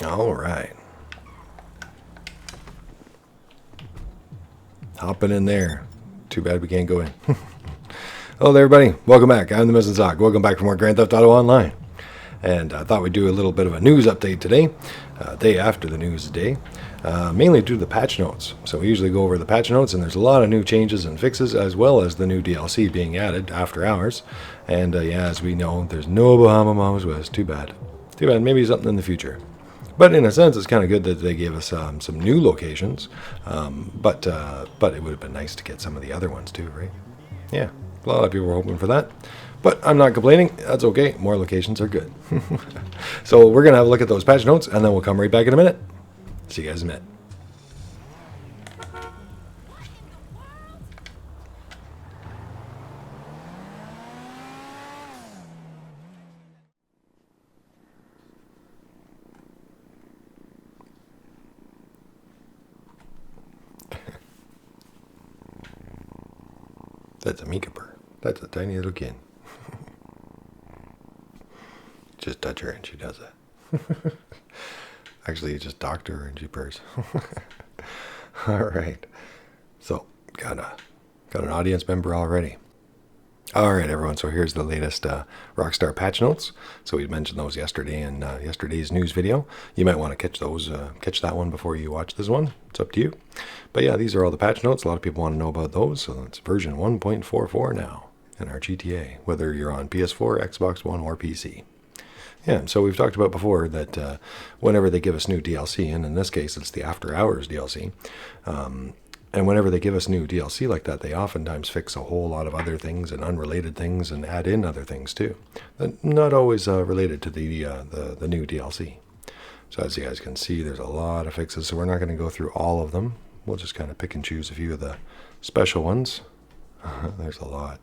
All right. Hopping in there. Too bad we can't go in. Hello there, everybody. Welcome back. I'm the Missing Sock. Welcome back for more Grand Theft Auto Online. And I thought we'd do a little bit of a news update today, day after the news day, mainly due to the patch notes. So we usually go over the patch notes, and there's a lot of new changes and fixes, as well as the new DLC being added, After Hours. And as we know, there's no Bahama Mama's West. Too bad. Too bad. Maybe something in the future. But in a sense, it's kind of good that they gave us some new locations. But it would have been nice to get some of the other ones too, right? Yeah, a lot of people were hoping for that. But I'm not complaining. That's okay. More locations are good. So we're going to have a look at those patch notes, and then we'll come right back in a minute. See you guys in a minute. That's a Mika bird. That's a tiny little kid. Just touch her and she does that. Actually, you just docked her and she purrs. All right. So, got an audience member already. All right, everyone. So here's the latest Rockstar patch notes. So we mentioned those yesterday in yesterday's news video. You might want to catch that one before you watch this one. It's up to you. But yeah, these are all the patch notes. A lot of people want to know about those. So it's version 1.44 now in our GTA, whether you're on PS4, Xbox One, or PC. Yeah, so we've talked about before that whenever they give us new DLC, and in this case it's the After Hours DLC, and whenever they give us new DLC like that, they oftentimes fix a whole lot of other things and unrelated things and add in other things too. Not always related to the new DLC. So as you guys can see, there's a lot of fixes, so we're not going to go through all of them. We'll just kind of pick and choose a few of the special ones. There's a lot.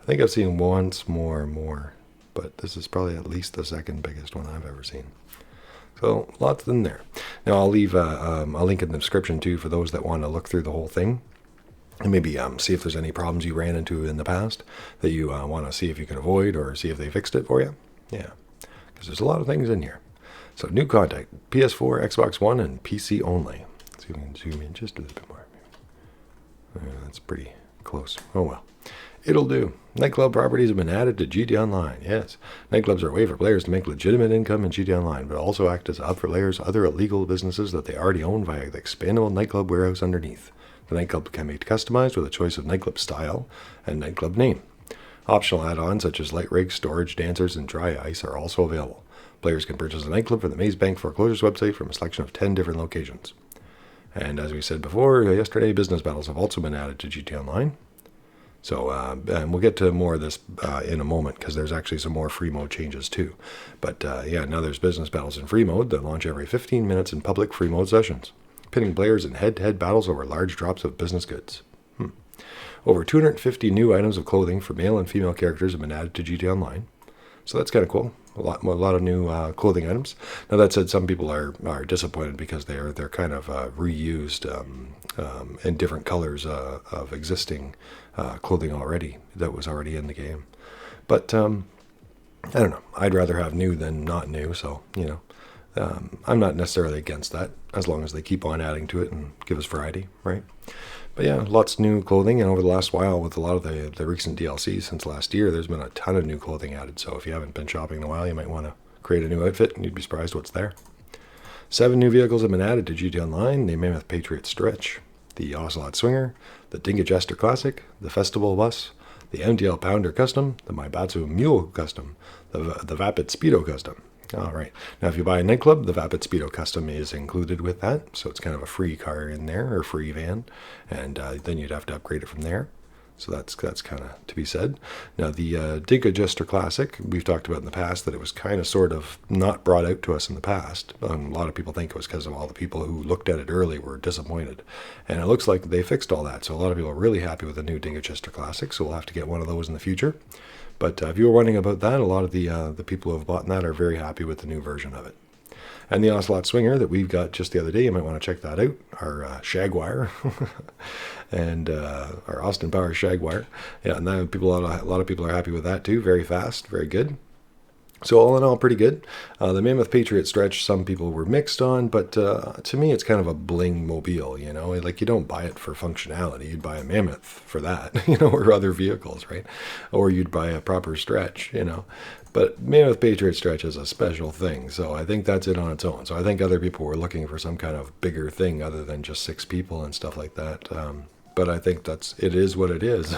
I think I've seen once more, but this is probably at least the second biggest one I've ever seen. So lots in there. Now I'll leave a link in the description too for those that want to look through the whole thing and maybe see if there's any problems you ran into in the past that you want to see if you can avoid or see if they fixed it for you. Yeah, because there's a lot of things in here. So new contact, PS4, Xbox One, and PC only. So you can zoom in just a little bit more. That's pretty close. Oh well. It'll do. Nightclub properties have been added to GTA Online. Yes, nightclubs are a way for players to make legitimate income in GTA Online, but also act as a hub for players' other illegal businesses that they already own via the expandable nightclub warehouse underneath. The nightclub can be customized with a choice of nightclub style and nightclub name. Optional add-ons such as light rigs, storage, dancers, and dry ice are also available. Players can purchase a nightclub from the Maze Bank Foreclosures website from a selection of 10 different locations. And as we said before, yesterday, business battles have also been added to GTA Online. So, and we'll get to more of this in a moment because there's actually some more free mode changes too. But yeah, now there's business battles in free mode that launch every 15 minutes in public free mode sessions, pitting players in head-to-head battles over large drops of business goods. Over 250 new items of clothing for male and female characters have been added to GTA Online. So that's kind of cool. A lot of new clothing items. Now that said, some people are disappointed because they're kind of reused in different colors of existing clothing already that was already in the game. But I don't know. I'd rather have new than not new. So I'm not necessarily against that as long as they keep on adding to it and give us variety, right? But yeah, lots of new clothing, and over the last while, with a lot of the recent DLC since last year, there's been a ton of new clothing added. So if you haven't been shopping in a while, you might want to create a new outfit, and you'd be surprised what's there. 7 new vehicles have been added to GTA Online. The Mammoth Patriot Stretch, the Ocelot Swinger, the Dinga Jester Classic, the Festival Bus, the MTL Pounder Custom, the Maibatsu Mule Custom, the Vapid Speedo Custom. All right. Now, if you buy a nightclub, the Vapid Speedo Custom is included with that. So it's kind of a free car in there, or free van. And then you'd have to upgrade it from there. So that's kind of to be said. Now, the Dinka Jester Classic, we've talked about in the past that it was kind of sort of not brought out to us in the past. A lot of people think it was because of all the people who looked at it early were disappointed. And it looks like they fixed all that. So a lot of people are really happy with the new Dinka Jester Classic. So we'll have to get one of those in the future. But if you were wondering about that, a lot of the people who have bought that are very happy with the new version of it. And the Ocelot Swinger that we've got just the other day, you might want to check that out. Our Shagwire and our Austin Powers Shagwire. Yeah, and that a lot of people are happy with that too. Very fast, very good. So all in all, pretty good. The Mammoth Patriot stretch, some people were mixed on, but to me, it's kind of a bling mobile. Like you don't buy it for functionality. You'd buy a Mammoth for that, or other vehicles, right? Or you'd buy a proper stretch. But Mammoth Patriot stretch is a special thing, so I think that's it on its own. So I think other people were looking for some kind of bigger thing other than just 6 people and stuff like that. But I think it is what it is,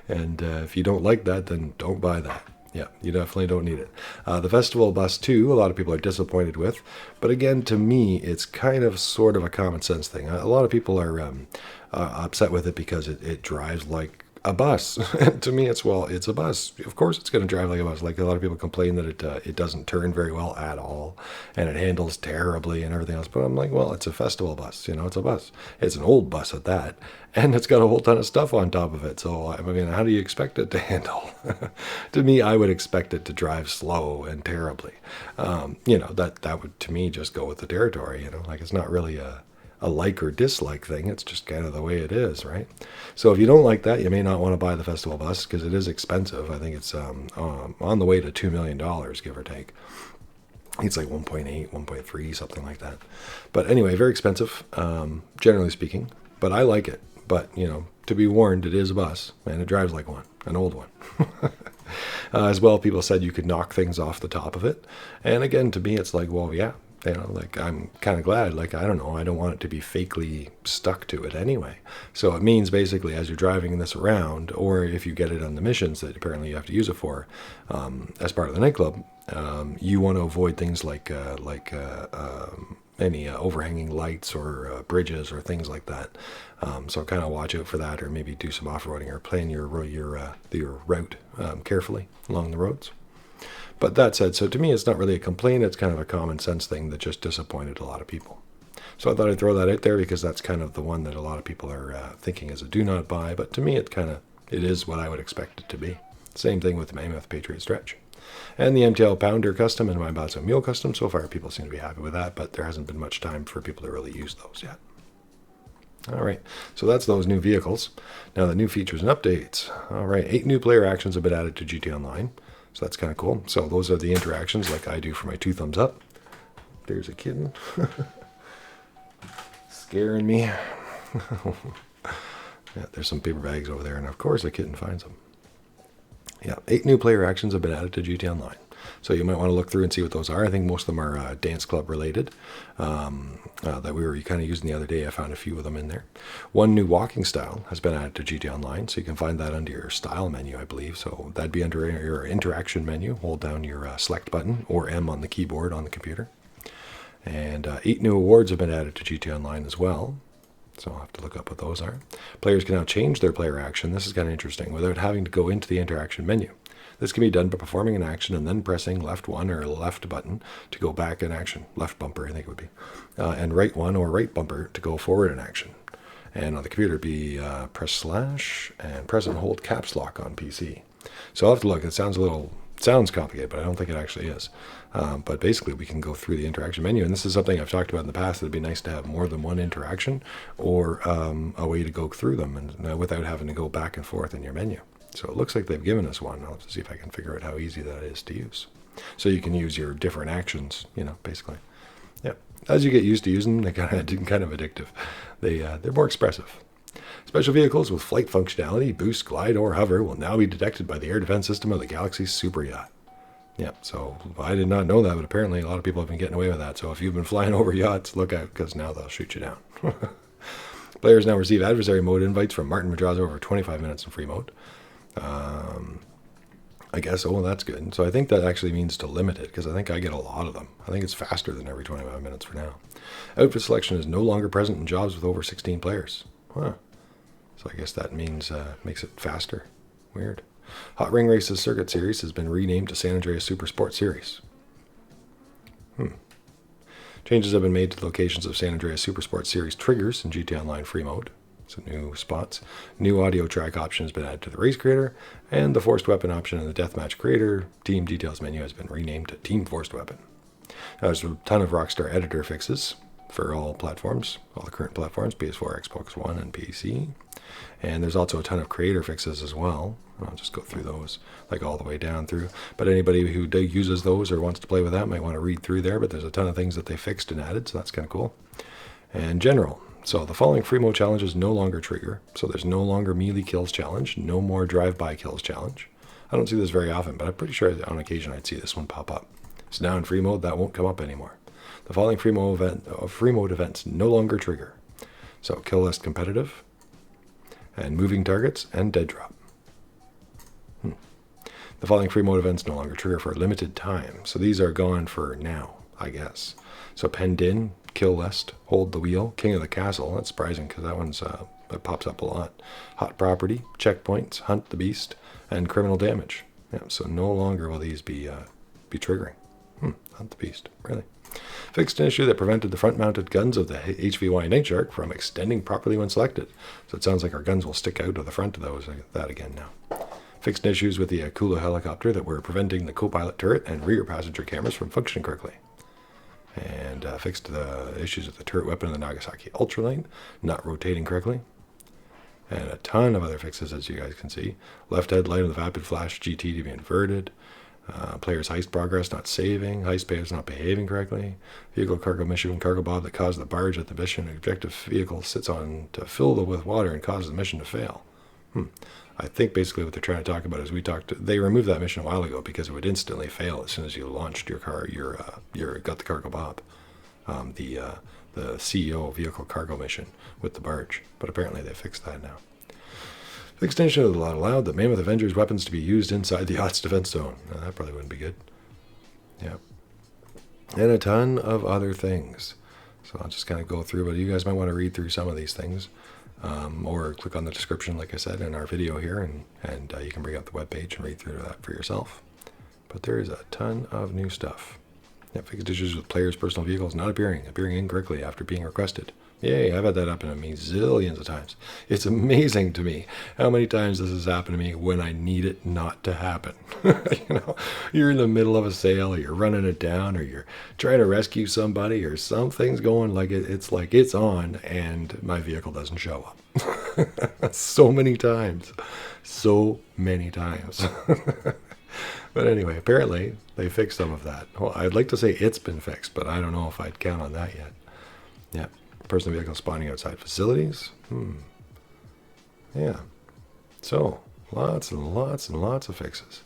And if you don't like that, then don't buy that. Yeah, you definitely don't need it. The festival bus, too, a lot of people are disappointed with. But again, to me, it's kind of sort of a common sense thing. A lot of people are upset with it because it drives like a bus. To me, it's a bus. Of course it's going to drive like a bus. Like a lot of people complain that it doesn't turn very well at all, and it handles terribly and everything else. But I'm like, well, it's a festival bus. It's a bus. It's an old bus at that, and it's got a whole ton of stuff on top of it. So, I mean, how do you expect it to handle? To me, I would expect it to drive slow and terribly. That would, to me, just go with the territory. Like it's not really a like or dislike thing. It's just kind of the way it is, right? So if you don't like that, you may not want to buy the festival bus because it is expensive. I think it's on the way to $2 million, give or take. It's like 1.8, 1.3, something like that. But anyway, very expensive, generally speaking. But I like it. But, to be warned, it is a bus, and it drives like one, an old one. As well, people said you could knock things off the top of it. And again, to me, it's like, well, yeah. Like I'm kind of glad, like, I don't know, I don't want it to be fakely stuck to it anyway. So it means basically as you're driving this around, or if you get it on the missions that apparently you have to use it for, as part of the nightclub, you want to avoid things like any overhanging lights or bridges or things like that. So kind of watch out for that, or maybe do some off-roading or plan your route carefully along the roads. But that said, so to me, it's not really a complaint. It's kind of a common sense thing that just disappointed a lot of people. So I thought I'd throw that out there because that's kind of the one that a lot of people are thinking is a do not buy. But to me, it is what I would expect it to be. Same thing with the Mammoth Patriot Stretch. And the MTL Pounder Custom and my Batso Mule Custom. So far, people seem to be happy with that, but there hasn't been much time for people to really use those yet. All right, so that's those new vehicles. Now the new features and updates. All right, 8 new player actions have been added to GT Online. So that's kind of cool. So those are the interactions like I do for my 2 thumbs up. There's a kitten. Scaring me. Yeah, there's some paper bags over there, and of course the kitten finds them. Yeah, 8 new player actions have been added to GT Online. So you might want to look through and see what those are. I think most of them are dance club related that we were kind of using the other day. I found a few of them in there. 1 new walking style has been added to GT Online, so you can find that under your style menu, I believe. So that'd be under your interaction menu. Hold down your select button or M on the keyboard on the computer. And 8 new awards have been added to GT Online as well. So I'll have to look up what those are. Players can now change their player action. This is kind of interesting, without having to go into the interaction menu. This can be done by performing an action and then pressing left 1 or left button to go back in action. Left bumper, I think it would be. And right 1 or right bumper to go forward in action. And on the computer, it'd be press / and press and hold caps lock on PC. So I'll have to look. It sounds complicated, but I don't think it actually is. But basically, we can go through the interaction menu. And this is something I've talked about in the past. It'd be nice to have more than one interaction or a way to go through them and without having to go back and forth in your menu. So it looks like they've given us one. I'll have to see if I can figure out how easy that is to use. So you can use your different actions, basically. Yeah. As you get used to using them, they're kind of addictive. They're more expressive. Special vehicles with flight functionality, boost, glide, or hover will now be detected by the air defense system of the Galaxy Super Yacht. Yeah, so I did not know that, but apparently a lot of people have been getting away with that. So if you've been flying over yachts, look out, because now they'll shoot you down. Players now receive adversary mode invites from Martin Madrazo over 25 minutes in free mode. I guess, that's good. So I think that actually means to limit it, because I think I get a lot of them. I think it's faster than every 25 minutes for now. Outfit selection is no longer present in jobs with over 16 players. Huh. So I guess that means makes it faster. Weird. Hot Ring Races Circuit Series has been renamed to San Andreas Super Sport Series. Changes have been made to the locations of San Andreas Super Sport Series triggers in GT Online free mode. So new spots. New audio track option has been added to the race creator, and the forced weapon option in the deathmatch creator team details menu has been renamed to Team Forced Weapon. Now, there's a ton of Rockstar editor fixes. for all platforms, all the current platforms, PS4, Xbox One, and PC. And there's also a ton of creator fixes as well. I'll just go through those, like all the way down through. But anybody who uses those or wants to play with that might want to read through there. But there's a ton of things that they fixed and added, so that's kind of cool. And general. So the following free mode challenges no longer trigger. So there's no longer melee kills challenge, no more drive-by kills challenge. I don't see this very often, but I'm pretty sure on occasion I'd see this one pop up. So now in free mode, that won't come up anymore. The following free mode events no longer trigger. So kill list competitive, and moving targets, and dead drop. The following free mode events no longer trigger for a limited time. So these are gone for now, I guess. So penned in, kill list, hold the wheel, king of the castle. That's surprising because that one's it pops up a lot. Hot property, checkpoints, hunt the beast, and criminal damage. Yeah, so no longer will these be triggering. Hunt the beast, really. Fixed an issue that prevented the front-mounted guns of the HVY Night Shark from extending properly when selected. So it sounds like our guns will stick out of the front of those. That again now. Fixed issues with the Akula helicopter that were preventing the co-pilot turret and rear passenger cameras from functioning correctly. And fixed the issues with the turret weapon of the Nagasaki Ultralight not rotating correctly. And a ton of other fixes, as you guys can see. Left head light of the Vapid Flash GT to be inverted. Player's heist progress not saving. Heist payers not behaving correctly. Vehicle cargo mission cargo bob that caused the barge at the mission objective vehicle sits on to fill with water and causes the mission to fail. I think basically what they're trying to talk about is they removed that mission a while ago because it would instantly fail as soon as you launched your car, got the cargo bob, the CEO vehicle cargo mission with the barge. But apparently they fixed that now. Fixed extension of the law allowed the Mammoth Avengers weapons to be used inside the yacht's defense zone. Now, that probably wouldn't be good. Yeah. And a ton of other things. So I'll just kind of go through, but you guys might want to read through some of these things. Or click on the description, like I said, in our video here, and you can bring up the webpage and read through that for yourself. But there is a ton of new stuff. Yeah, fixed issues with players' personal vehicles not appearing incorrectly after being requested. Yay, I've had that happen to me zillions of times. It's amazing to me how many times this has happened to me when I need it not to happen. You're in the middle of a sale, or you're running it down, or you're trying to rescue somebody, or something's going like it's like it's on, and my vehicle doesn't show up. So many times. But anyway, apparently they fixed some of that. Well, I'd like to say it's been fixed, but I don't know if I'd count on that yet. Yeah. Personal vehicle spawning outside facilities. Yeah. So, lots and lots and lots of fixes.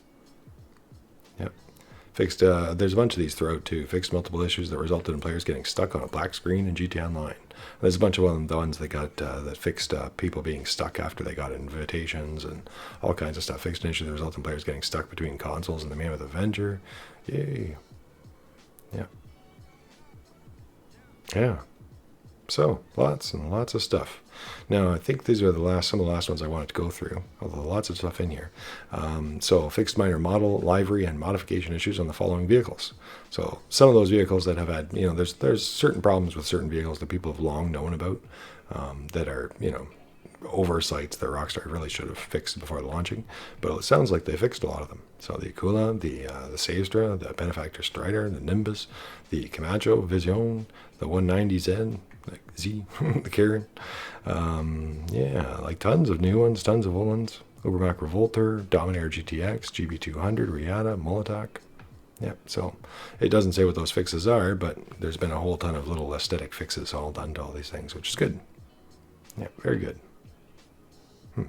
Yep. Fixed, there's a bunch of these throughout too. Fixed multiple issues that resulted in players getting stuck on a black screen in GTA Online. There's a bunch of the ones that got, that fixed people being stuck after they got invitations and all kinds of stuff. Fixed an issue that resulted in players getting stuck between consoles and the Mammoth Avenger. Yay. Yeah. Yeah. So, lots and lots of stuff. Now, I think these are some of the last ones I wanted to go through, although lots of stuff in here. So, fixed minor model, livery, and modification issues on the following vehicles. So, some of those vehicles that have had, there's certain problems with certain vehicles that people have long known about that are, oversights that Rockstar really should have fixed before launching. But it sounds like they fixed a lot of them. So, the Akula, the Savestra, the Benefactor Strider, the Nimbus, the Camacho Vision, the 190Z, the Karen. Like tons of new ones, tons of old ones. Ubermac Revolter, Dominator GTX, GB200, Riata, Molotok. Yeah, so it doesn't say what those fixes are, but there's been a whole ton of little aesthetic fixes all done to all these things, which is good. Yeah, very good.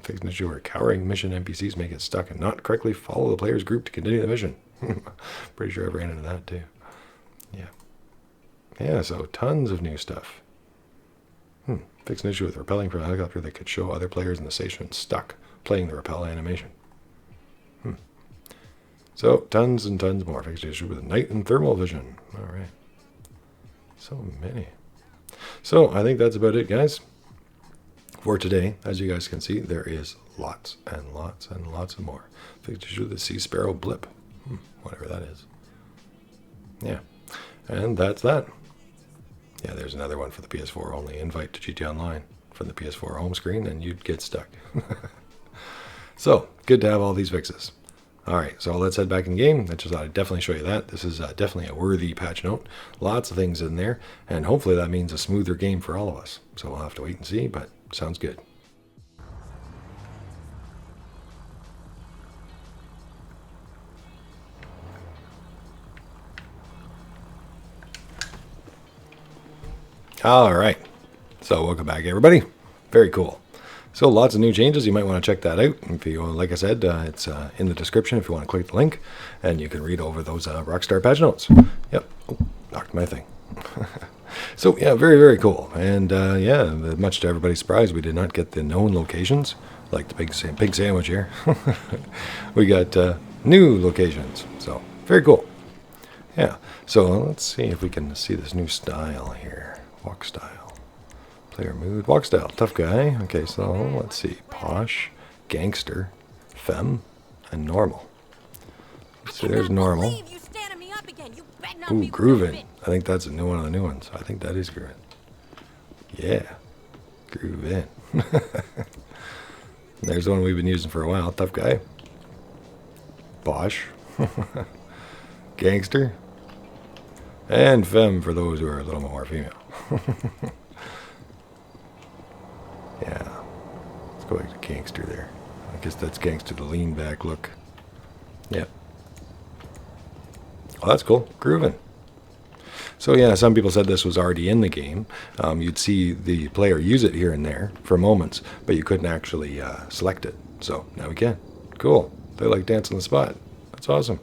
Fixed an issue where cowering mission NPCs may get stuck and not correctly follow the player's group to continue the mission. Pretty sure I've ran into that too. Yeah. Yeah, so tons of new stuff. Fixed an issue with rappelling from a helicopter that could show other players in the station stuck playing the rappel animation. So, tons and tons more. Fixed an issue with night and thermal vision. All right. So many. So, I think that's about it, guys. For today, as you guys can see, there is lots and lots and lots of more. Fixed issue with the Sea Sparrow blip. Whatever that is. Yeah. And that's that. Yeah, there's another one for the PS4 only. Invite to GTA Online from the PS4 home screen, and you'd get stuck. So, good to have all these fixes. All right, so let's head back in game. I just thought I'd definitely show you that. This is definitely a worthy patch note. Lots of things in there, and hopefully that means a smoother game for all of us. So we'll have to wait and see, but sounds good. All right, so welcome back, everybody. Very cool. So lots of new changes. You might want to check that out. If you, like I said, it's in the description if you want to click the link, and you can read over those Rockstar patch notes. Yep. Oh, knocked my thing. So yeah, very, very cool. And yeah, much to everybody's surprise, we did not get the known locations, like the big sandwich here. We got new locations. So very cool. Yeah. So let's see if we can see this new style here. Walk style. Player mood, walk style, tough guy. Okay, so let's see. Posh, gangster, femme, and normal. So there's normal. Ooh, groovin'. I think that's a new one of the new ones. I think that is groovin'. Yeah. Groove in. There's the one we've been using for a while. Tough guy. Posh. Gangster. And femme for those who are a little more female. Yeah. Let's go back to gangster there. I guess that's gangster, the lean back look. Yep. Oh, that's cool. Groovin'. So yeah, some people said this was already in the game. You'd see the player use it here and there for moments, but you couldn't actually select it. So now we can. Cool. They like dancing the spot. That's awesome.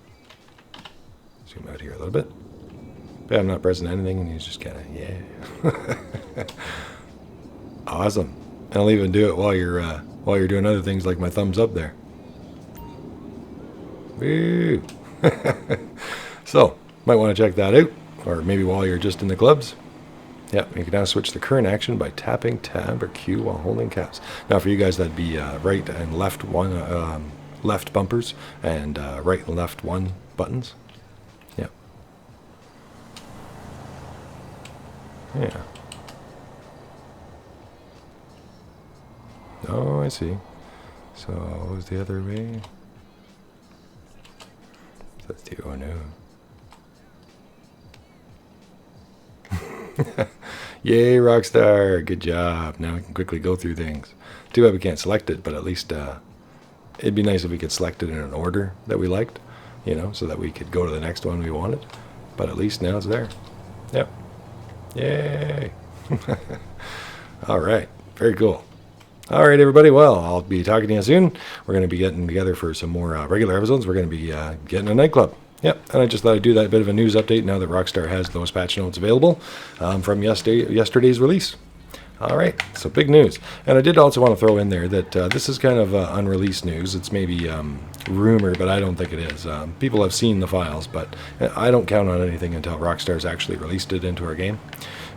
Zoom out here a little bit. Yeah, I'm not pressing anything, and he's just kind of, yeah. Awesome. And I'll even do it while you're doing other things like my thumbs up there. Woo. So, might want to check that out, or maybe while you're just in the clubs. Yep, you can now switch the current action by tapping tab or Q while holding caps. Now for you guys, that'd be right and left left bumpers and right and left one buttons. Yep. Yeah. Oh, I see. So what was the other way? That's the oh no. Yay, Rockstar! Good job. Now we can quickly go through things. Too bad we can't select it, but at least it'd be nice if we could select it in an order that we liked, you know, so that we could go to the next one we wanted. But at least now it's there. Yep. Yay! All right. Very cool. All right, everybody. Well, I'll be talking to you soon. We're going to be getting together for some more regular episodes. We're going to be getting a nightclub. Yep, and I just thought I'd do that bit of a news update now that Rockstar has those patch notes available from yesterday's release. All right, so big news. And I did also want to throw in there that this is kind of unreleased news. It's maybe rumor, but I don't think it is. People have seen the files, but I don't count on anything until Rockstar's actually released it into our game.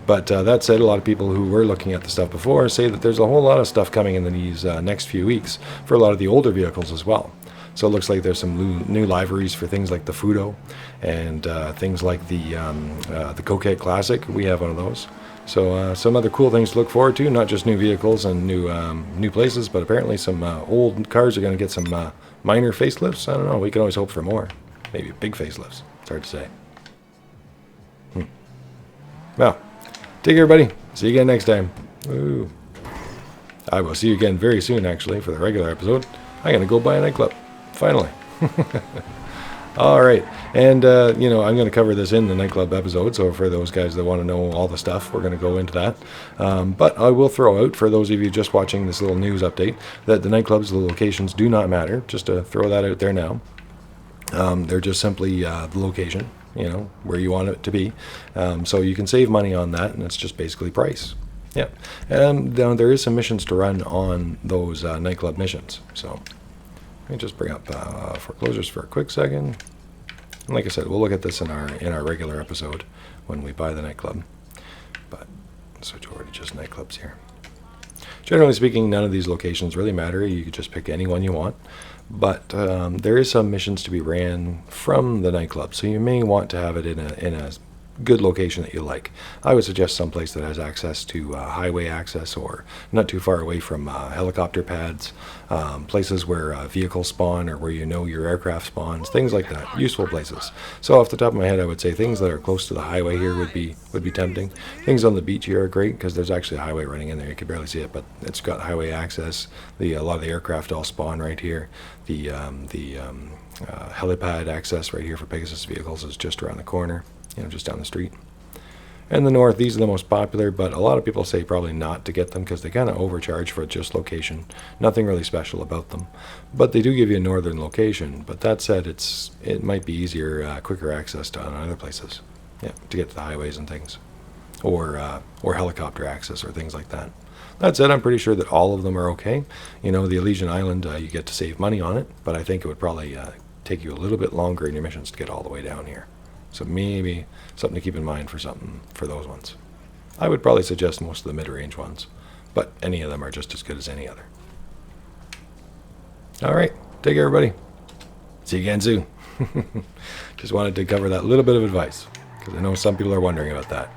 But that said, a lot of people who were looking at the stuff before say that there's a whole lot of stuff coming in these next few weeks for a lot of the older vehicles as well. So it looks like there's some new liveries for things like the Fudo and things like the Coquette Classic. We have one of those. So some other cool things to look forward to, not just new vehicles and new places, but apparently some old cars are going to get some minor facelifts. I don't know. We can always hope for more. Maybe big facelifts. It's hard to say. Well, take care, everybody. See you again next time. Woo. I will see you again very soon, actually, for the regular episode. I'm going to go buy a nightclub. Finally. All right. And, you know, I'm going to cover this in the nightclub episode. So for those guys that want to know all the stuff, we're going to go into that. But I will throw out, for those of you just watching this little news update, that the nightclubs, the locations do not matter. Just to throw that out there now. They're just simply the location, you know, where you want it to be. So you can save money on that, and it's just basically price. Yeah. And now there is some missions to run on those nightclub missions. So let me just bring up foreclosures for a quick second. And like I said, we'll look at this in our regular episode when we buy the nightclub. But switch over to just nightclubs here. Generally speaking, none of these locations really matter. You could just pick any one you want. But there is some missions to be ran from the nightclub, so you may want to have it in a good location that you like. I would suggest someplace that has access to highway access, or not too far away from helicopter pads, places where vehicles spawn, or where you know your aircraft spawns, things like that. Useful places. So off the top of my head, I would say things that are close to the highway here would be tempting. Things on the beach here are great because there's actually a highway running in there. You can barely see it, but it's got highway access. A lot of the aircraft all spawn right here. The helipad access right here for Pegasus vehicles is just around the corner, just down the street. And the north, these are the most popular, but a lot of people say probably not to get them because they kind of overcharge for just location. Nothing really special about them. But they do give you a northern location. But that said, it might be easier, quicker access to other places, to get to the highways and things. Or helicopter access or things like that. That said, I'm pretty sure that all of them are okay. The Elysian Island, you get to save money on it, but I think it would probably take you a little bit longer in your missions to get all the way down here. So maybe something to keep in mind for those ones. I would probably suggest most of the mid-range ones, but any of them are just as good as any other. All right, take care, everybody. See you again soon. Just wanted to cover that little bit of advice, because I know some people are wondering about that.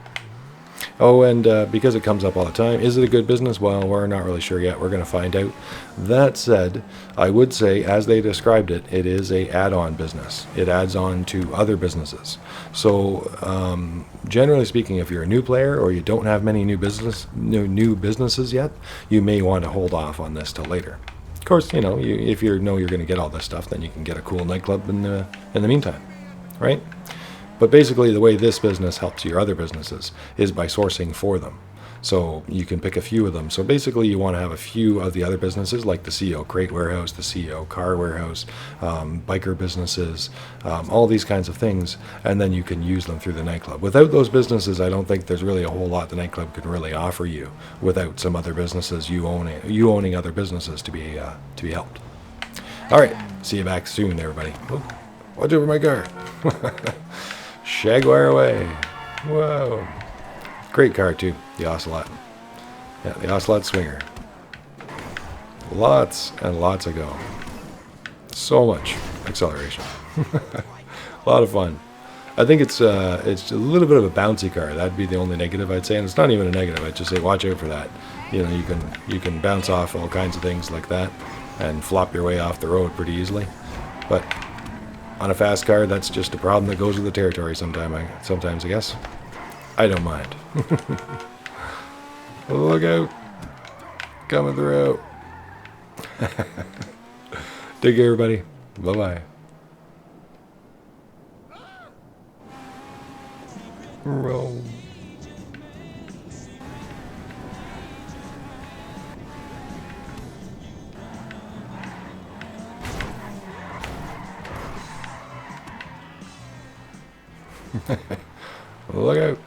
Oh, and because it comes up all the time, is it a good business? Well, we're not really sure yet. We're going to find out. That said, I would say, as they described it, it is a add-on business. It adds on to other businesses. So, generally speaking, if you're a new player or you don't have many new businesses yet, you may want to hold off on this till later. Of course, if you know you're going to get all this stuff, then you can get a cool nightclub in the meantime, right? But basically, the way this business helps your other businesses is by sourcing for them. So you can pick a few of them. So basically, you want to have a few of the other businesses, like the CEO Crate Warehouse, the CEO Car Warehouse, biker businesses, all these kinds of things, and then you can use them through the nightclub. Without those businesses, I don't think there's really a whole lot the nightclub can really offer you. Without some other businesses, you owning other businesses to be helped. All right, see you back soon, everybody. Oh, watch over my car. Shagwire away. Whoa. Great car, too. The Ocelot. Yeah, the Ocelot Swinger. Lots and lots of go. So much acceleration. A lot of fun. I think it's a little bit of a bouncy car. That'd be the only negative I'd say. And it's not even a negative. I'd just say watch out for that. You can bounce off all kinds of things like that and flop your way off the road pretty easily. But on a fast car, that's just a problem that goes with the territory sometimes, I guess. I don't mind. Look out. Coming through. Take care, everybody. Bye-bye. Roll. Look out.